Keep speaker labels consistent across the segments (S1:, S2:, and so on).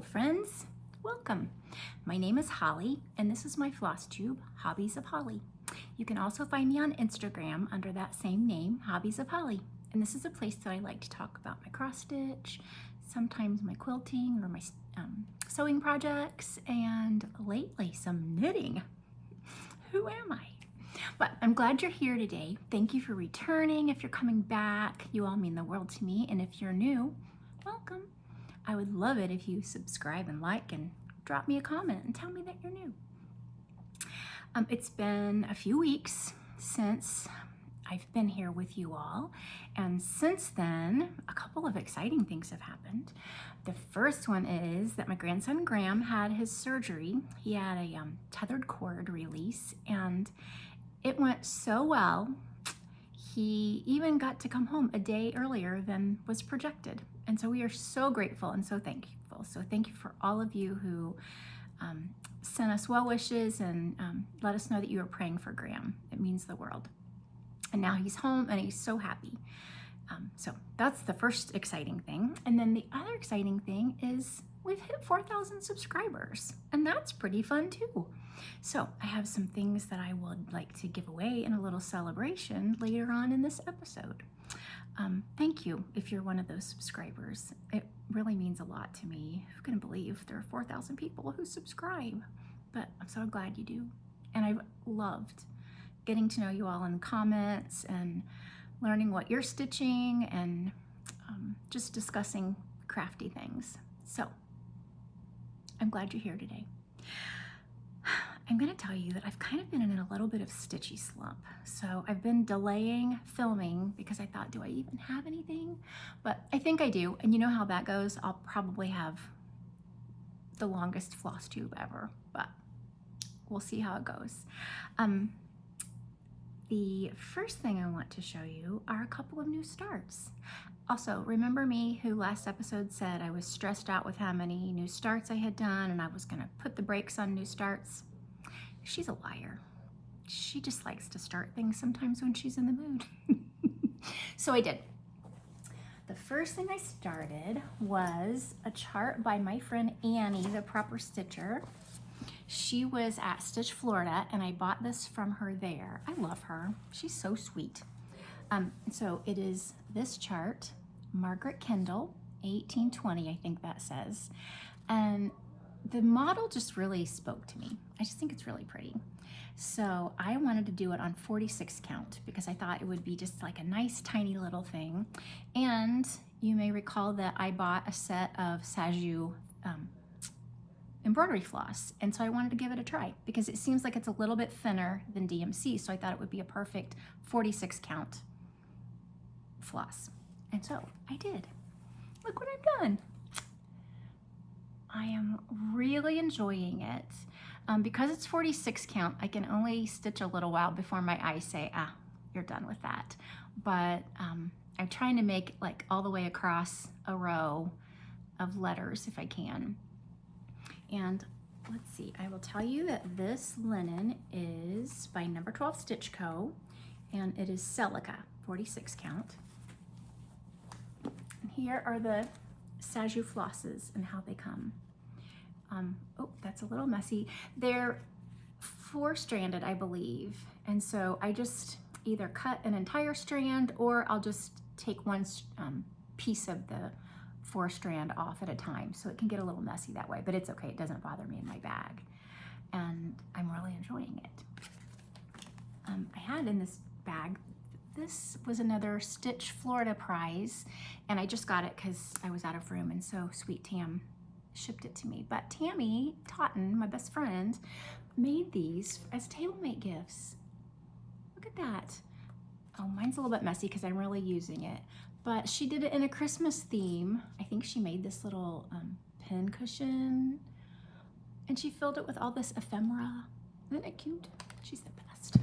S1: friends, welcome. My name is Holly and this is my Flosstube, Hobbies of Holly. You can also find me on Instagram under that same name, Hobbies of Holly. And this is a place that I like to talk about my cross stitch, sometimes my quilting or my sewing projects, and lately some knitting. Who am I? But I'm glad you're here today. Thank you for returning. If you're coming back, you all mean the world to me. And if you're new, welcome. I would love it if you subscribe and like and drop me a comment and tell me that you're new. It's been a few weeks since I've been here with you all, and since then a couple of exciting things have happened. The first one is that my grandson Graham had his surgery. He had a tethered cord release and it went so well. He even got to come home a day earlier than was projected. And so we are so grateful and so thankful. So thank you for all of you who sent us well wishes and let us know that you were praying for Graham. It means the world. And now he's home and he's so happy. So that's the first exciting thing. And then the other exciting thing is we've hit 4,000 subscribers, and that's pretty fun too. So I have some things that I would like to give away in a little celebration later on in this episode. Thank you if you're one of those subscribers. It really means a lot to me. Who can believe there are 4,000 people who subscribe? But I'm so glad you do. And I've loved getting to know you all in comments and learning what you're stitching and just discussing crafty things. So I'm glad you're here today. I'm going to tell you that I've kind of been in a little bit of stitchy slump. So I've been delaying filming because I thought, do I even have anything? But I think I do. And you know how that goes. I'll probably have the longest floss tube ever, but we'll see how it goes. The first thing I want to show you are a couple of new starts. Also, remember me who last episode said I was stressed out with how many new starts I had done and I was going to put the brakes on new starts? She's a liar. She just likes to start things sometimes when she's in the mood. So I did. The first thing I started was a chart by my friend Annie, the proper stitcher. She was at Stitch, Florida, and I bought this from her there. I love her. She's so sweet. So it is this chart, Margaret Kendal, 1820, I think that says. And the model just really spoke to me. I just think it's really pretty. So I wanted to do it on 46 count because I thought it would be just like a nice tiny little thing. And you may recall that I bought a set of Saju embroidery floss, and so I wanted to give it a try because it seems like it's a little bit thinner than DMC, so I thought it would be a perfect 46 count floss, and so I did. Look what I've done. I am really enjoying it. Because it's 46 count, I can only stitch a little while before my eyes say, you're done with that. But I'm trying to make like all the way across a row of letters if I can. And let's see, I will tell you that this linen is by Number 12 Stitch Co. and it is Celica, 46 count. And here are the Saju flosses and how they come. Oh, that's a little messy. They're 4-stranded, I believe. And so I just either cut an entire strand or I'll just take one piece of the 4-strand off at a time. So it can get a little messy that way, but it's okay. It doesn't bother me in my bag. And I'm really enjoying it. I had in this bag, this was another Stitch Florida prize, and I just got it because I was out of room, and so Sweet Tam shipped it to me. But Tammy Totten, my best friend, made these as table mate gifts. Look at that. Oh, mine's a little bit messy because I'm really using it. But she did it in a Christmas theme. I think she made this little pin cushion, and she filled it with all this ephemera. Isn't it cute? She's the best.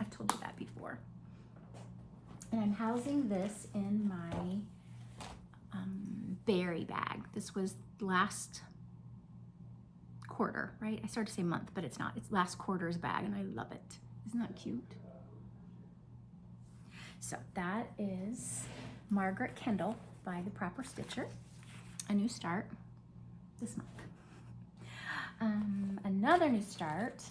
S1: I've told you that before. And I'm housing this in my berry bag. This was last quarter, right? I started to say month, but it's not. It's last quarter's bag, and I love it. Isn't that cute? So that is Margaret Kendal by The Proper Stitcher, a new start. this month. Another new start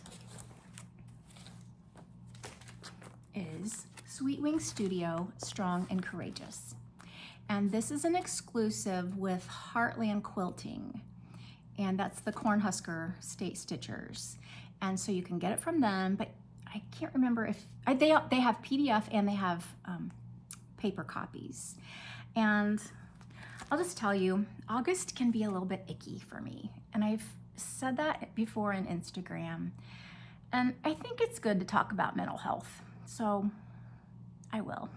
S1: is Sweet Wing Studio Strong and Courageous. And this is an exclusive with Heartland Quilting. And that's the Cornhusker State Stitchers. And so you can get it from them, but I can't remember if, they have PDF and they have paper copies. And I'll just tell you, August can be a little bit icky for me. And I've said that before in Instagram. And I think it's good to talk about mental health. So I will.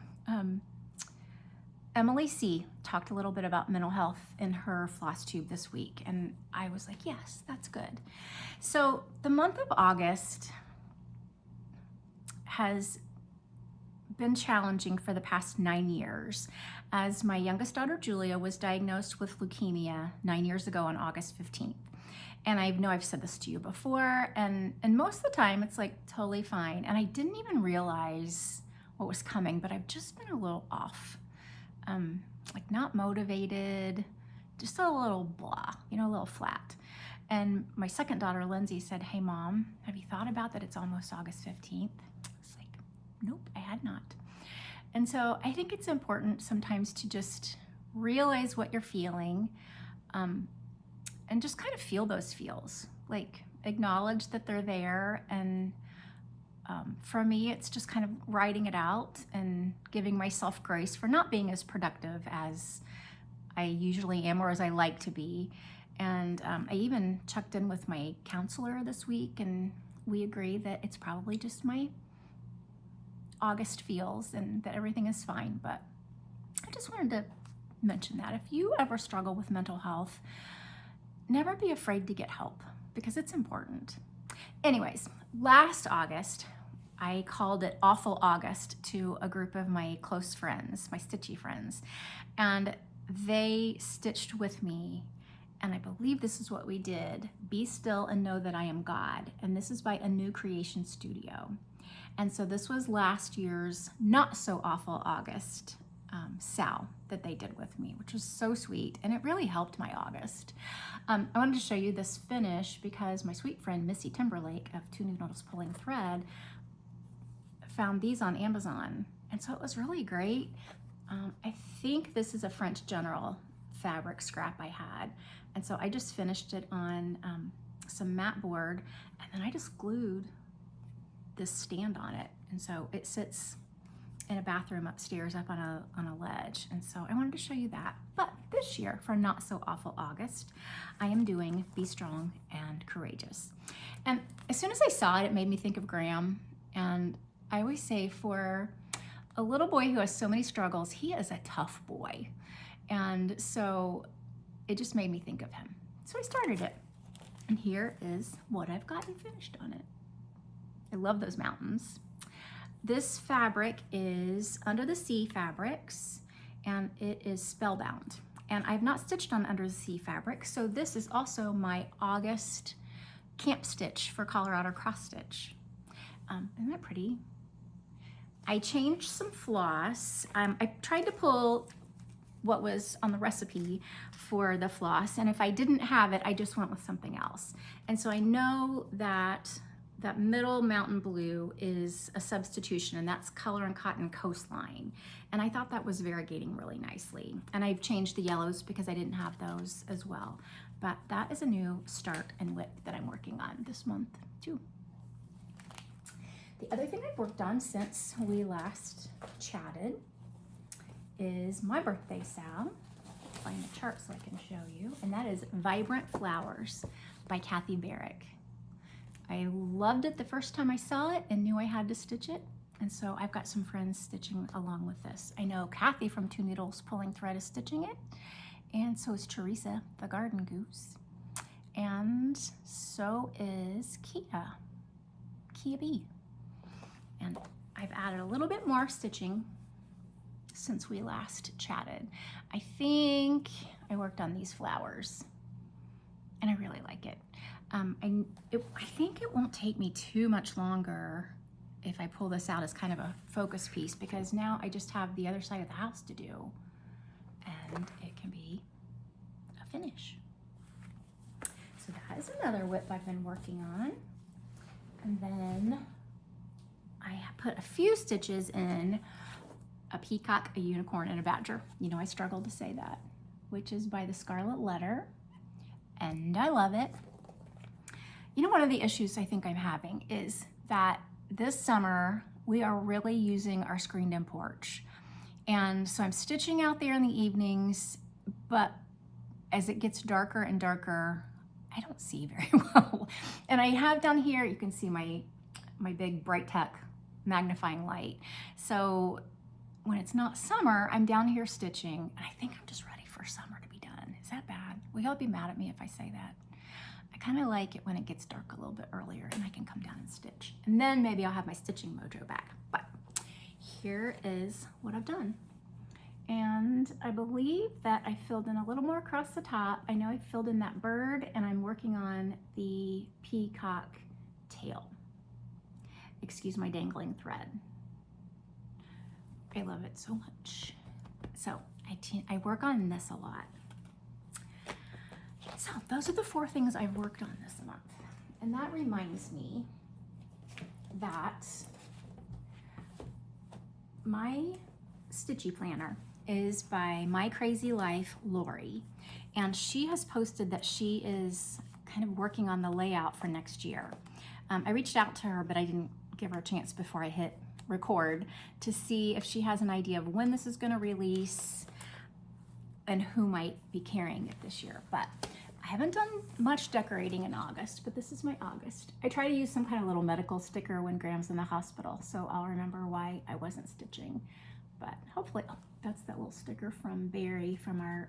S1: Emily C. talked a little bit about mental health in her Flosstube this week. And I was like, yes, that's good. So the month of August has been challenging for the past 9 years, as my youngest daughter Julia was diagnosed with leukemia 9 years ago on August 15th. And I know I've said this to you before, and most of the time it's like totally fine. And I didn't even realize what was coming, but I've just been a little off, like not motivated, just a little blah, you know, a little flat. And my second daughter, Lindsay, said, hey mom, have you thought about that it's almost August 15th? It's like, nope, I had not. And so I think it's important sometimes to just realize what you're feeling, and just kind of feel those feels, like acknowledge that they're there. And for me, it's just kind of writing it out and giving myself grace for not being as productive as I usually am or as I like to be. And I even checked in with my counselor this week, and we agree that it's probably just my August feels and that everything is fine. But I just wanted to mention that if you ever struggle with mental health, never be afraid to get help, because it's important. Anyways, last August, I called it Awful August to a group of my close friends, my Stitchy friends, and they stitched with me. And I believe this is what we did. Be Still and Know That I Am God. And this is by A New Creation Studio. And so this was last year's Not So Awful August Sal that they did with me, which was so sweet. And it really helped my August. I wanted to show you this finish because my sweet friend Missy Timberlake of Two Noodles Pulling Thread found these on Amazon. And so it was really great. I think this is a French General fabric scrap I had. And so I just finished it on some mat board, and then I just glued this stand on it. And so it sits in a bathroom upstairs up on a ledge. And so I wanted to show you that. But this year, for Not So Awful August, I am doing Be Strong and Courageous. And as soon as I saw it, it made me think of Graham. And I always say, for a little boy who has so many struggles, he is a tough boy. And so it just made me think of him. So I started it. And here is what I've gotten finished on it. I love those mountains. This fabric is Under the Sea Fabrics, and it is Spellbound. And I've not stitched on Under the Sea fabric, so this is also my August camp stitch for Colorado cross stitch. Isn't that pretty? I changed some floss. I tried to pull what was on the recipe for the floss, and if I didn't have it, I just went with something else. And so I know that that middle mountain blue is a substitution, and that's Color and Cotton Coastline. And I thought that was variegating really nicely. And I've changed the yellows because I didn't have those as well. But that is a new start and whip that I'm working on this month too. The other thing I've worked on since we last chatted is my birthday Sal. Find the chart so I can show you. And that is Vibrant Flowers by Kathy Barrick. I loved it the first time I saw it and knew I had to stitch it. And so I've got some friends stitching along with this. I know Kathy from Two Needles Pulling Thread is stitching it. And so is Teresa, the garden goose. And so is Kia B. And I've added a little bit more stitching since we last chatted. I think I worked on these flowers and I really like it. I think it won't take me too much longer if I pull this out as kind of a focus piece, because now I just have the other side of the house to do and it can be a finish. another whip I've been working on. And then I put a few stitches in a peacock, a unicorn, and a badger. You know, I struggle to say that, which is by the Scarlett letter, and I love it. You know, one of the issues I think I'm having is that this summer we are really using our screened-in porch. And so I'm stitching out there in the evenings, but as it gets darker and darker, I don't see very well. And I have down here, you can see my big Bright Tech magnifying light. So when it's not summer, I'm down here stitching, and I think I'm just ready for summer to be done. Is that bad? Will y'all be mad at me if I say that? I kind of like it when it gets dark a little bit earlier and I can come down and stitch. And then maybe I'll have my stitching mojo back. But here is what I've done. And I believe that I filled in a little more across the top. I know I filled in that bird, and I'm working on the peacock tail. Excuse my dangling thread. I love it so much. So I work on this a lot. So those are the 4 things I've worked on this month. And that reminds me that my Stitchy planner is by My Crazy Life Lori, and she has posted that she is kind of working on the layout for next year. I reached out to her, but I didn't give her a chance before I hit record to see if she has an idea of when this is going to release and who might be carrying it this year. But I haven't done much decorating in August, but this is my August. I try to use some kind of little medical sticker when Graham's in the hospital, so I'll remember why I wasn't stitching. But hopefully, oh, that's that little sticker from Barry from our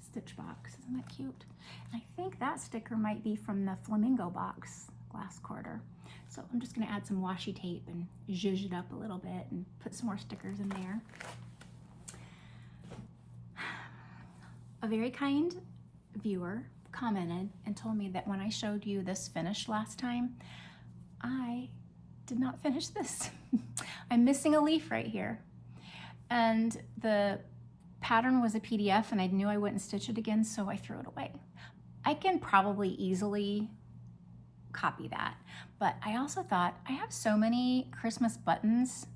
S1: stitch box. Isn't that cute? And I think that sticker might be from the flamingo box last quarter. So I'm just gonna add some washi tape and zhuzh it up a little bit and put some more stickers in there. A very kind viewer commented and told me that when I showed you this finish last time, I did not finish this. I'm missing a leaf right here. And the pattern was a PDF, and I knew I wouldn't stitch it again, so I threw it away. I can probably easily copy that, but I also thought I have so many Christmas buttons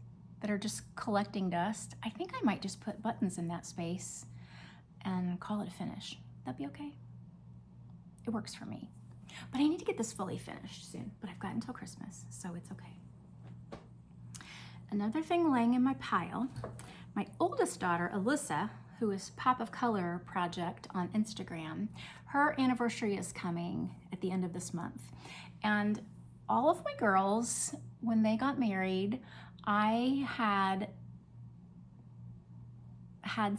S1: that are just collecting dust. I think I might just put buttons in that space and call it a finish. That'd be okay. It works for me. But I need to get this fully finished soon, but I've got until Christmas, so it's okay. Another thing laying in my pile, my oldest daughter, Alyssa, who is Pop of Color Project on Instagram, her anniversary is coming at the end of this month. And all of my girls, when they got married, I had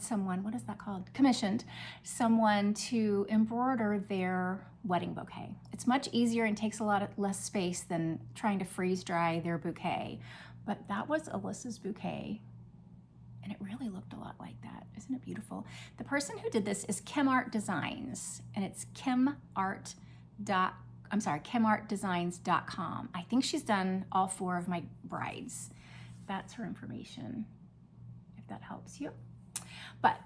S1: someone, what is that called? Commissioned someone to embroider their wedding bouquet. It's much easier and takes a lot less space than trying to freeze dry their bouquet. But that was Alyssa's bouquet, and it really looked a lot like that. Isn't it beautiful? The person who did this is Kim Art Designs, and it's kimartdesigns.com. I think she's done all 4 of my brides. That's her information, if that helps you. But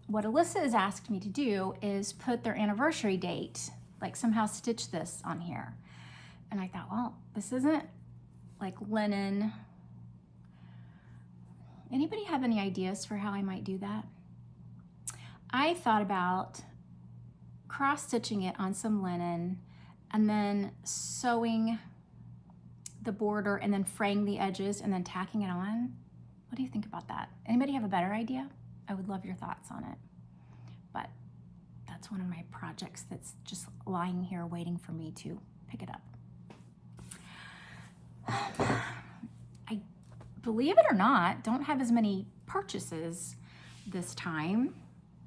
S1: what Alyssa has asked me to do is put their anniversary date, like somehow stitch this on here. And I thought, well, this isn't like linen. Anybody have any ideas for how I might do that? I thought about cross-stitching it on some linen and then sewing the border and then fraying the edges and then tacking it on. What do you think about that? Anybody have a better idea? I would love your thoughts on it. But that's one of my projects that's just lying here waiting for me to pick it up. I, believe it or not, don't have as many purchases this time.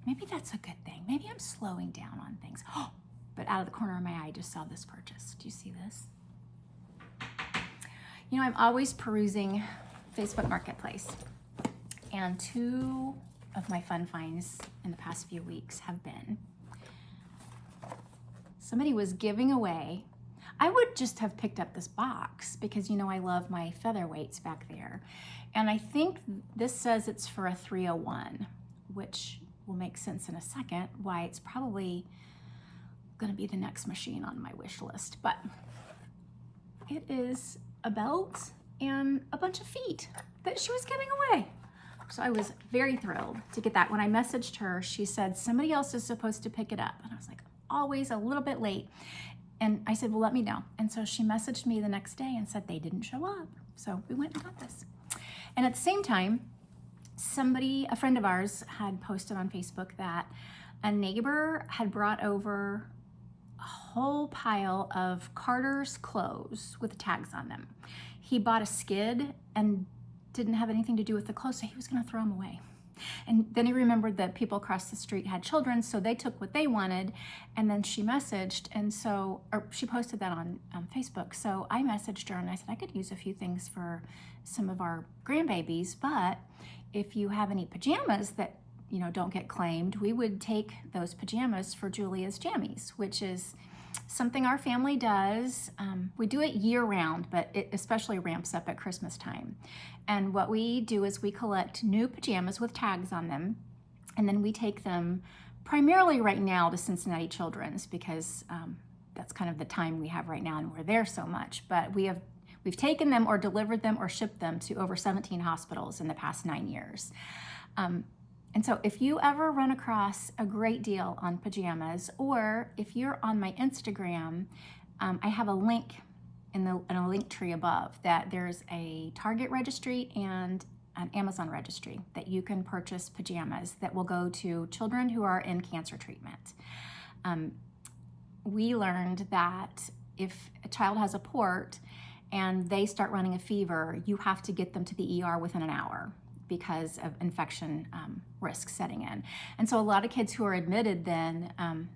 S1: Maybe that's a good thing. Maybe I'm slowing down on things. Oh, but out of the corner of my eye, I just saw this purchase. Do you see this? You know, I'm always perusing Facebook Marketplace, and 2 of my fun finds in the past few weeks have been, somebody was giving away, I would just have picked up this box because, you know, I love my featherweights back there. And I think this says it's for a 301, which will make sense in a second, why it's probably gonna be the next machine on my wish list, but it is a belt and a bunch of feet that she was giving away. So I was very thrilled to get that. When I messaged her, she said somebody else is supposed to pick it up. And I was like, always a little bit late. And I said, well, let me know. And so she messaged me the next day and said they didn't show up. So we went and got this. And at the same time, a friend of ours had posted on Facebook that a neighbor had brought over a whole pile of Carter's clothes with tags on them. He bought a skid and didn't have anything to do with the clothes, so he was gonna throw them away. And then he remembered that people across the street had children, so they took what they wanted. And then she messaged, or she posted that on Facebook. So I messaged her and I said, I could use a few things for some of our grandbabies, but if you have any pajamas that don't get claimed, we would take those pajamas for Julia's Jammies, which is something our family does. We do it year round, but it especially ramps up at Christmas time. And what we do is we collect new pajamas with tags on them, and then we take them primarily right now to Cincinnati Children's because that's kind of the time we have right now, and we're there so much. But we've taken them or delivered them or shipped them to over 17 hospitals in the past 9 years. And so if you ever run across a great deal on pajamas, or if you're on my Instagram, I have a link in a link tree above that there's a Target registry and an Amazon registry that you can purchase pajamas that will go to children who are in cancer treatment. We learned that if a child has a port and they start running a fever, you have to get them to the ER within an hour because of infection risk setting in. And so a lot of kids who are admitted then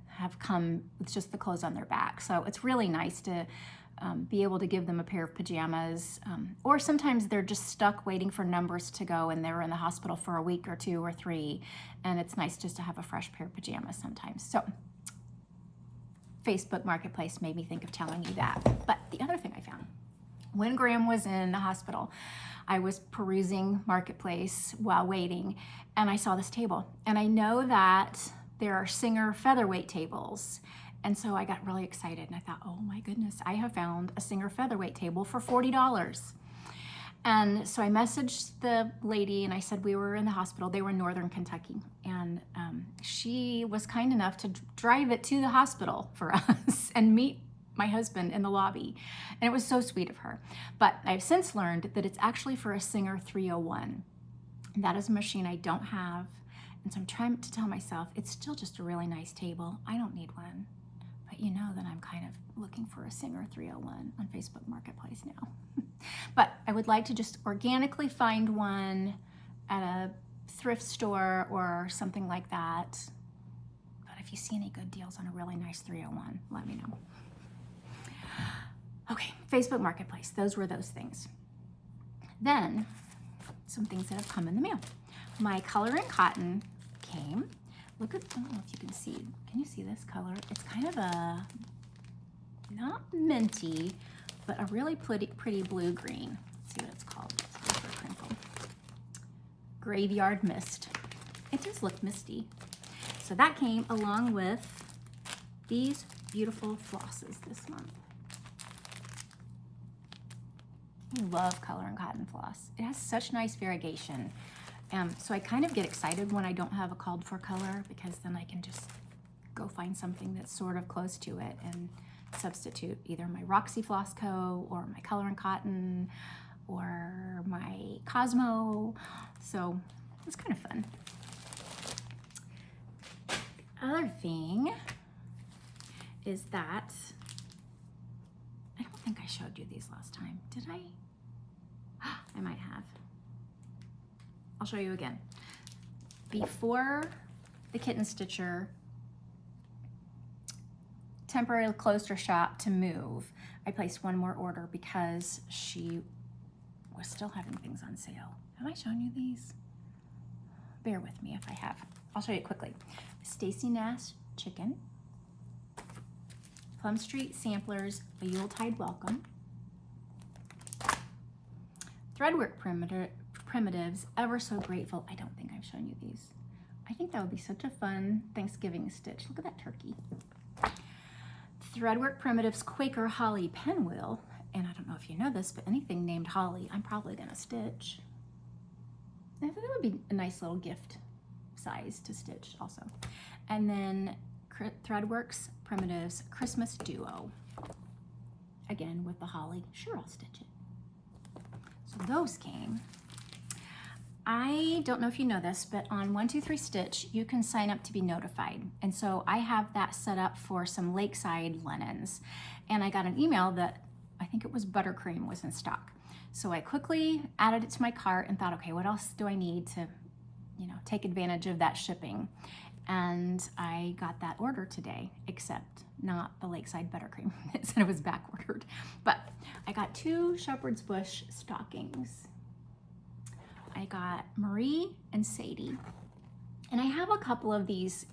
S1: have come with just the clothes on their back. So it's really nice to be able to give them a pair of pajamas, or sometimes they're just stuck waiting for numbers to go and they're in the hospital for a week or 2 or 3, and it's nice just to have a fresh pair of pajamas sometimes. So Facebook Marketplace made me think of telling you that. But the other thing I found, when Graham was in the hospital, I was perusing Marketplace while waiting, and I saw this table. And I know that there are Singer featherweight tables. And so I got really excited, and I thought, oh my goodness, I have found a Singer featherweight table for $40. And so I messaged the lady and I said we were in the hospital. They were in Northern Kentucky. And she was kind enough to drive it to the hospital for us and meet my husband in the lobby. And it was so sweet of her. But I've since learned that it's actually for a Singer 301. And that is a machine I don't have. And so I'm trying to tell myself, it's still just a really nice table. I don't need one. But you know that I'm kind of looking for a Singer 301 on Facebook Marketplace now. But I would like to just organically find one at a thrift store or something like that. But if you see any good deals on a really nice 301, let me know. Okay, Facebook Marketplace, those were those things. Then, some things that have come in the mail. My Color and Cotton came. Look at, I don't know if you can see. Can you see this color? It's kind of a, not minty, but a really pretty blue-green. Let's see what it's called. Let's go for a crinkle. Graveyard Mist. It does look misty. So that came along with these beautiful flosses this month. I love Color and Cotton floss. It has such nice variegation. So I kind of get excited when I don't have a called for color, because then I can just go find something that's sort of close to it and substitute either my Roxy Floss Co. or my Color and Cotton or my Cosmo. So it's kind of fun. Other thing is that I don't think I showed you these last time. Did I? I might have. I'll show you again. Before the kitten stitcher temporarily closed her shop to move, I placed one more order because she was still having things on sale. Have I shown you these? Bear with me if I have. I'll show you quickly. Stacy Nash chicken, Plum Street Samplers, a Yuletide Welcome, Threadwork Primitives, Ever So Grateful. I don't think I've shown you these. I think that would be such a fun Thanksgiving stitch. Look at that turkey. Threadwork Primitives Quaker Holly Pinwheel. And I don't know if you know this, but anything named Holly, I'm probably gonna stitch. I think that would be a nice little gift size to stitch also. And then Threadworks Primitives Christmas Duo. Again, with the holly. Sure, I'll stitch it. So those came. I don't know if you know this, but on 123 Stitch, you can sign up to be notified. And so I have that set up for some Lakeside linens. And I got an email that I think it was buttercream was in stock. So I quickly added it to my cart and thought, okay, what else do I need to, you know, take advantage of that shipping? And I got that order today, except not the Lakeside buttercream. It said it was back ordered. But I got 2 Shepherd's Bush stockings. I got Marie and Sadie. And I have a couple of these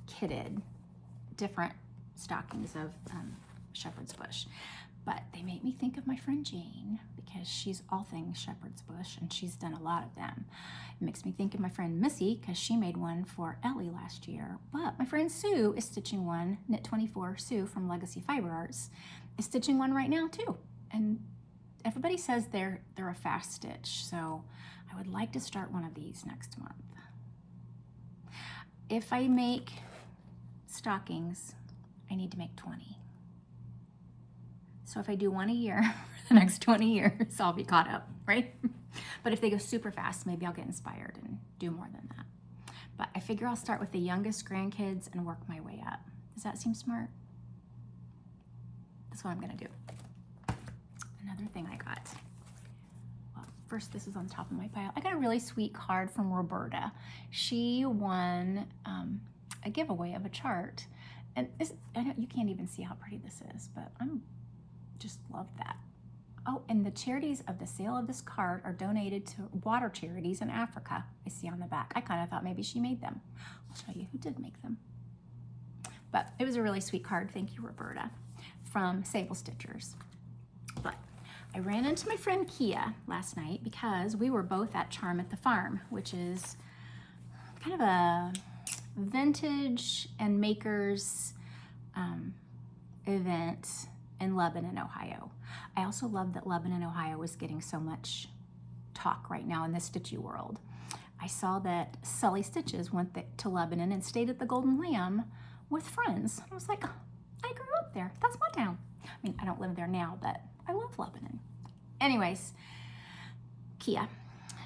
S1: kitted different stockings of Shepherd's Bush. But they make me think of my friend Jane because she's all things Shepherd's Bush and she's done a lot of them. It makes me think of my friend Missy because she made one for Ellie last year. But my friend Sue is stitching one, Knit24 Sue from Legacy Fiber Arts, is stitching one right now too. And everybody says they're a fast stitch, so I would like to start one of these next month. If I make stockings, I need to make 20. So if I do one a year for the next 20 years, I'll be caught up, right? But if they go super fast, maybe I'll get inspired and do more than that. But I figure I'll start with the youngest grandkids and work my way up. Does that seem smart? That's what I'm gonna do. Another thing I got. Well, first, this is on top of my pile. I got a really sweet card from Roberta. She won a giveaway of a chart. And I know you can't even see how pretty this is, but just love that. Oh, and the charities of the sale of this card are donated to water charities in Africa. I see on the back. I kind of thought maybe she made them. I'll show you who did make them. But it was a really sweet card. Thank you, Roberta, from Sable Stitchers. But I ran into my friend Kia last night because we were both at Charm at the Farm, which is kind of a vintage and makers event in Lebanon, Ohio. I also love that Lebanon, Ohio is getting so much talk right now in the stitchy world. I saw that Sully Stitches went to Lebanon and stayed at the Golden Lamb with friends. I was like, I grew up there. That's my town. I mean, I don't live there now, but I love Lebanon. Anyways, Kia,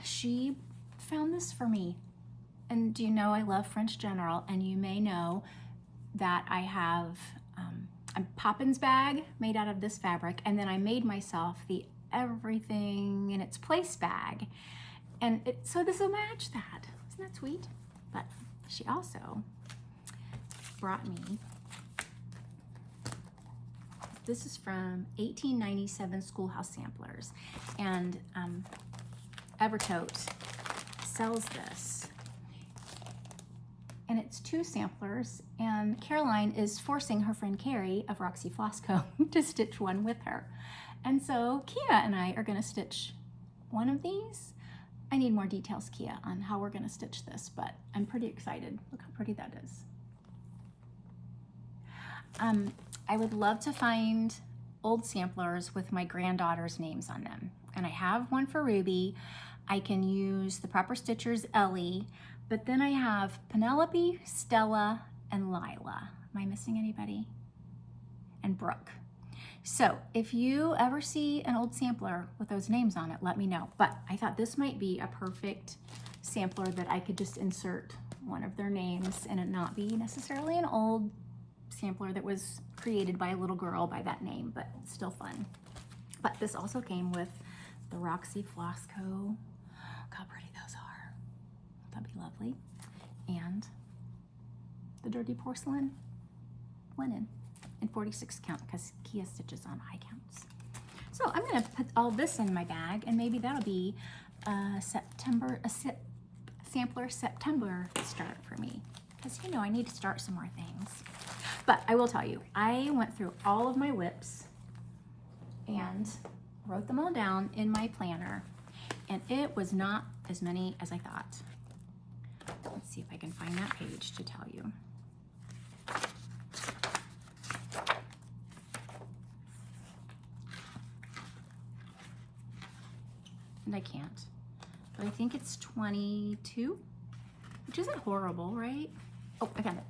S1: she found this for me. And do you know I love French General, and you may know that I have a Poppins bag made out of this fabric, and then I made myself the everything in its place bag. And so this will match that. Isn't that sweet? But she also brought me, this is from 1897 Schoolhouse Samplers, and Evertote sells this. And it's 2 samplers, and Caroline is forcing her friend Carrie of Roxy Flosco to stitch one with her. And so Kia and I are gonna stitch one of these. I need more details, Kia, on how we're gonna stitch this, but I'm pretty excited. Look how pretty that is. I would love to find old samplers with my granddaughter's names on them. And I have one for Ruby. I can use the Proper Stitchers Ellie, but then I have Penelope, Stella, and Lila. Am I missing anybody? And Brooke. So if you ever see an old sampler with those names on it, let me know. But I thought this might be a perfect sampler that I could just insert one of their names and it not be necessarily an old sampler that was created by a little girl by that name, but still fun. But this also came with the Roxy Flosco. Look how pretty those are. That'd be lovely. And the Dirty Porcelain linen in 46 count because Kia stitches on high counts. So I'm gonna put all this in my bag, and maybe that'll be a sampler September start for me, because you know I need to start some more things. But I will tell you, I went through all of my whips and wrote them all down in my planner, and it was not as many as I thought. Let's see if I can find that page to tell you. and I can't, but I think it's 22, which isn't horrible, right? Oh, I found it.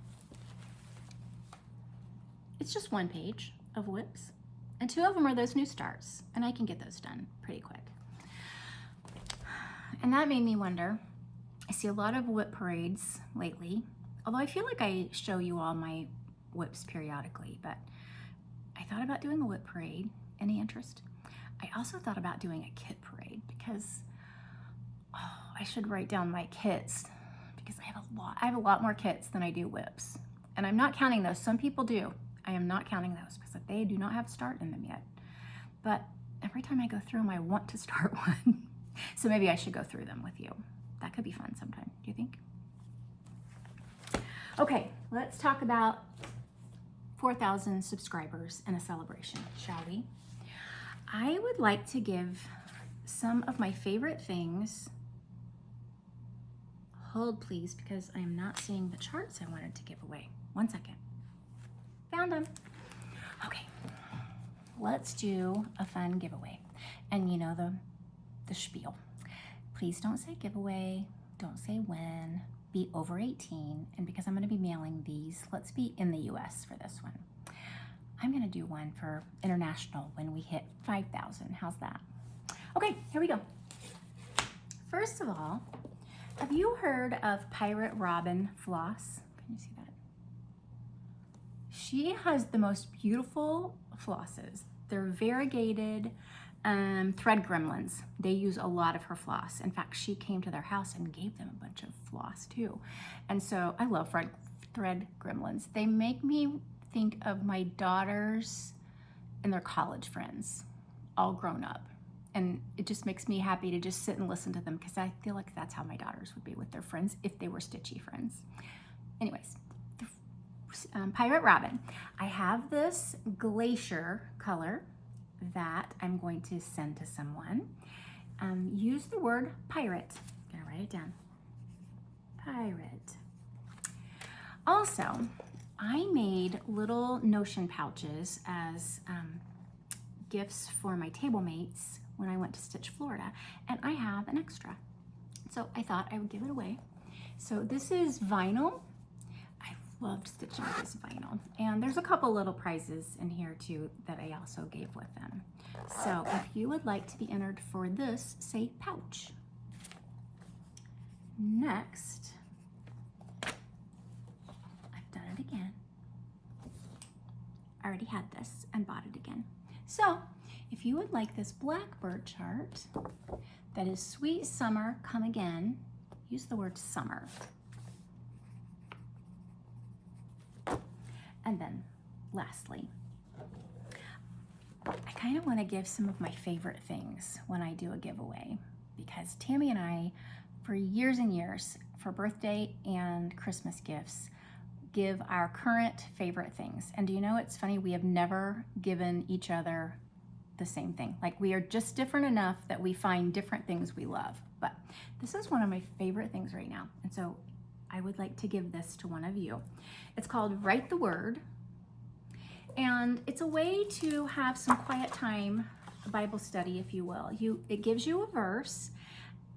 S1: It's just one page of whips, and 2 of them are those new starts, and I can get those done pretty quick. And that made me wonder, I see a lot of whip parades lately, although I feel like I show you all my whips periodically, but I thought about doing a whip parade. Any interest? I also thought about doing a kit parade because, oh, I should write down my kits because I have a lot more kits than I do whips. And I'm not counting those. Some people do. I am not counting those because they do not have a start in them yet. But every time I go through them, I want to start one. So maybe I should go through them with you. That could be fun sometime, do you think? Okay, let's talk about 4,000 subscribers and a celebration, shall we? I would like to give some of my favorite things. Hold please, because I am not seeing the charts I wanted to give away. 1 second. Found them. Okay, let's do a fun giveaway. And you know the spiel. Please don't say giveaway, don't say when, be over 18, and because I'm gonna be mailing these, let's be in the US for this one. I'm gonna do one for international when we hit 5,000, how's that? Okay, here we go. First of all, have you heard of Pirate Robin floss? Can you see that? She has the most beautiful flosses. They're variegated thread gremlins. They use a lot of her floss. In fact, she came to their house and gave them a bunch of floss too. And so I love thread gremlins. They make me think of my daughters and their college friends, all grown up. And it just makes me happy to just sit and listen to them because I feel like that's how my daughters would be with their friends if they were Stitchy friends. Anyways, Pirate Robin. I have this glacier color that I'm going to send to someone. Use the word pirate. I'm gonna write it down. Pirate. Also, I made little notion pouches as gifts for my table mates when I went to Stitch, Florida, and I have an extra. So I thought I would give it away. So this is vinyl. Loved stitching with this vinyl, and there's a couple little prizes in here too that I also gave with them. So if you would like to be entered for this, say pouch. Next, I've done it again. I already had this and bought it again. So if you would like this blackbird chart that is Sweet Summer Come Again, use the word summer. And then lastly, I kind of want to give some of my favorite things when I do a giveaway because Tammy and I, for years and years, for birthday and Christmas gifts, give our current favorite things. And do you know, it's funny, we have never given each other the same thing. Like, we are just different enough that we find different things we love. But this is one of my favorite things right now. And so I would like to give this to one of you. It's called Write the Word, and it's a way to have some quiet time, Bible study, if you will. It gives you a verse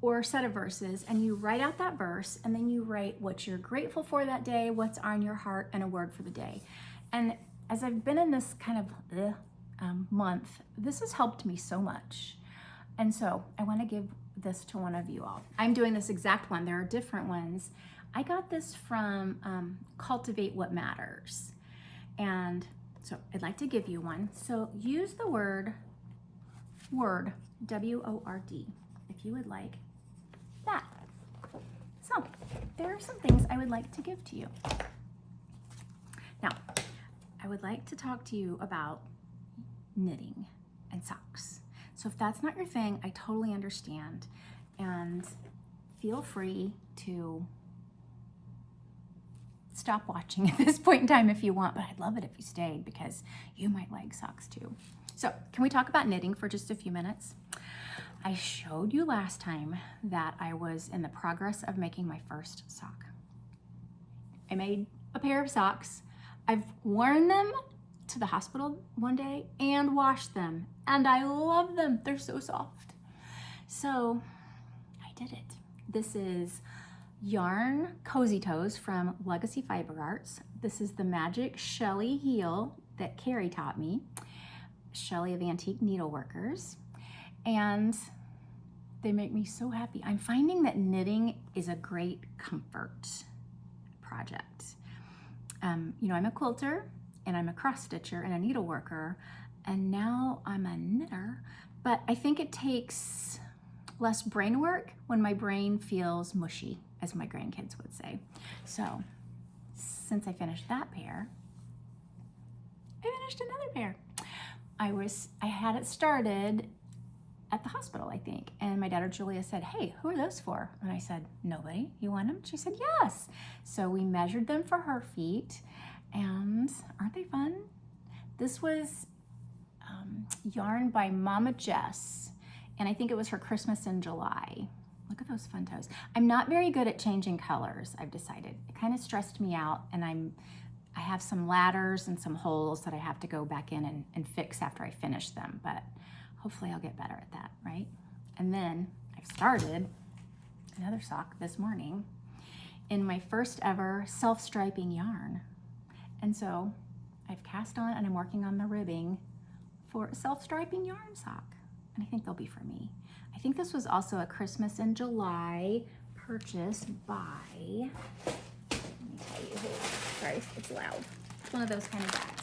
S1: or a set of verses, and you write out that verse, and then you write what you're grateful for that day, what's on your heart, and a word for the day. And as I've been in this kind of month, this has helped me so much. And so I want to give this to one of you all. I'm doing this exact one. There are different ones. I got this from Cultivate What Matters. And so I'd like to give you one. So use the word, W-O-R-D, if you would like that. So there are some things I would like to give to you. Now, I would like to talk to you about knitting and socks. So if that's not your thing, I totally understand. And feel free to stop watching at this point in time if you want, but I'd love it if you stayed because you might like socks too. So can we talk about knitting for just a few minutes? I showed you last time that I was in the progress of making my first sock. I made a pair of socks. I've worn them to the hospital one day and washed them, and I love them. They're so soft. So I did it. This is yarn Cozy Toes from Legacy Fiber Arts. This is the magic Shelly heel that Carrie taught me, Shelly of Antique Needleworkers, and they make me so happy. I'm finding that knitting is a great comfort project. You know, I'm a quilter and I'm a cross stitcher and a needleworker, and now I'm a knitter, but I think it takes less brain work when my brain feels mushy, as my grandkids would say. So since I finished that pair, I finished another pair. I had it started at the hospital, I think, and my daughter Julia said, "Hey, who are those for?" And I said, "Nobody. You want them?" She said, "Yes." So we measured them for her feet, and aren't they fun? This was yarn by Mama Jess, and I think it was her Christmas in July. Look at those fun toes. I'm not very good at changing colors, I've decided. It kind of stressed me out, and I have some ladders and some holes that I have to go back in and fix after I finish them, but hopefully I'll get better at that, right? And then I've started another sock this morning in my first ever self-striping yarn. And so I've cast on and I'm working on the ribbing for a self-striping yarn sock. And I think they'll be for me. I think this was also a Christmas in July purchase by, let me tell you, sorry, it's loud. It's one of those kind of bags.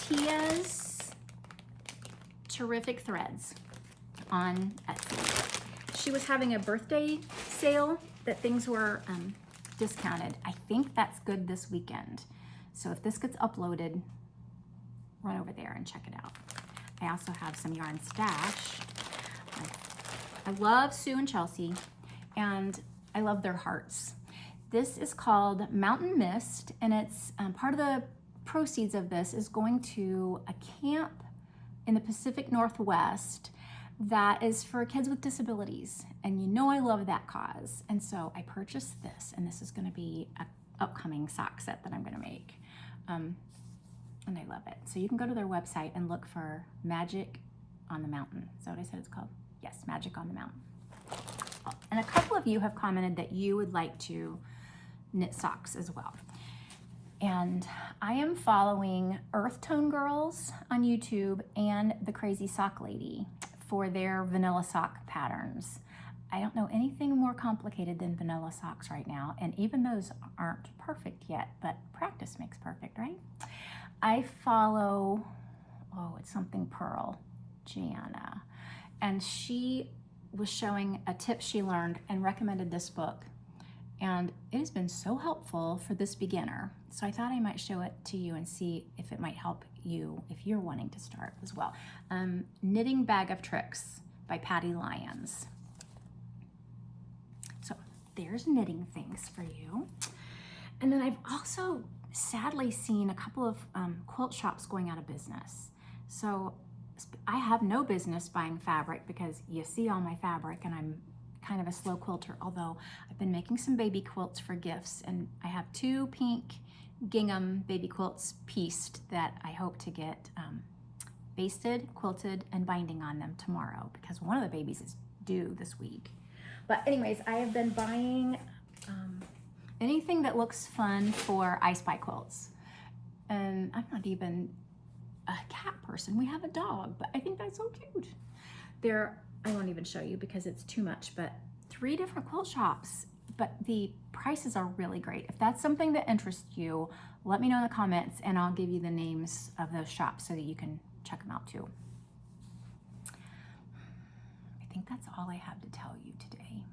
S1: Tia's Terrific Threads on Etsy. She was having a birthday sale that things were discounted. I think that's good this weekend. So if this gets uploaded, run over there and check it out. I also have some yarn stash. I love Sue and Chelsea, and I love their hearts. This is called Mountain Mist, and it's part of the proceeds of this is going to a camp in the Pacific Northwest that is for kids with disabilities. And you know I love that cause. And so I purchased this, and this is gonna be an upcoming sock set that I'm gonna make. And I love it. So you can go to their website and look for Magic on the Mountain. Is that what I said it's called? Yes, Magic on the Mountain. Oh, and a couple of you have commented that you would like to knit socks as well. And I am following Earth Tone Girls on YouTube and the Crazy Sock Lady for their vanilla sock patterns. I don't know anything more complicated than vanilla socks right now, and even those aren't perfect yet, but practice makes perfect, right? I follow, oh, it's something Pearl, Gianna, and she was showing a tip she learned and recommended this book, and it has been so helpful for this beginner. So I thought I might show it to you and see if it might help you if you're wanting to start as well. Knitting Bag of Tricks by Patty Lyons. So there's knitting things for you. And then I've also sadly seen a couple of quilt shops going out of business. So I have no business buying fabric because you see all my fabric, and I'm kind of a slow quilter, although I've been making some baby quilts for gifts, and I have 2 pink gingham baby quilts pieced that I hope to get basted, quilted, and binding on them tomorrow because one of the babies is due this week. But anyways, I have been buying anything that looks fun for I Spy quilts. And I'm not even a cat person. We have a dog, but I think that's so cute. I won't even show you because it's too much, but 3 different quilt shops, but the prices are really great. If that's something that interests you, let me know in the comments and I'll give you the names of those shops so that you can check them out too. I think that's all I have to tell you today.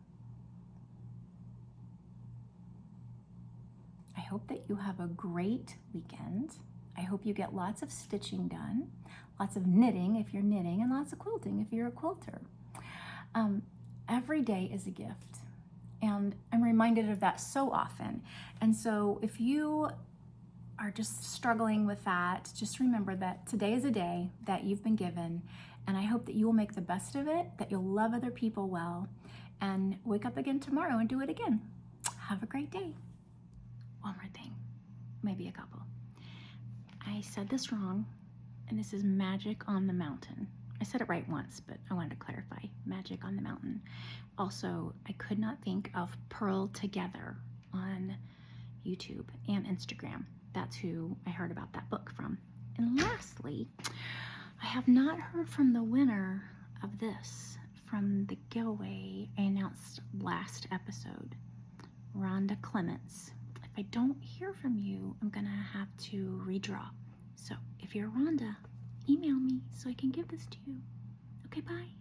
S1: I hope that you have a great weekend. I hope you get lots of stitching done, lots of knitting if you're knitting, and lots of quilting if you're a quilter. Every day is a gift, and I'm reminded of that so often. And so if you are just struggling with that, just remember that today is a day that you've been given, and I hope that you will make the best of it, that you'll love other people well, and wake up again tomorrow and do it again. Have a great day. One more thing, maybe a couple. I said this wrong. and this is Magic on the Mountain. I said it right once, but I wanted to clarify. Magic on the Mountain. Also, I could not think of Pearl Together on YouTube and Instagram. That's who I heard about that book from. And lastly, I have not heard from the winner of this from the giveaway I announced last episode, Rhonda Clements. If I don't hear from you, I'm gonna have to redraw. So if you're Rhonda, email me so I can give this to you. Okay, bye.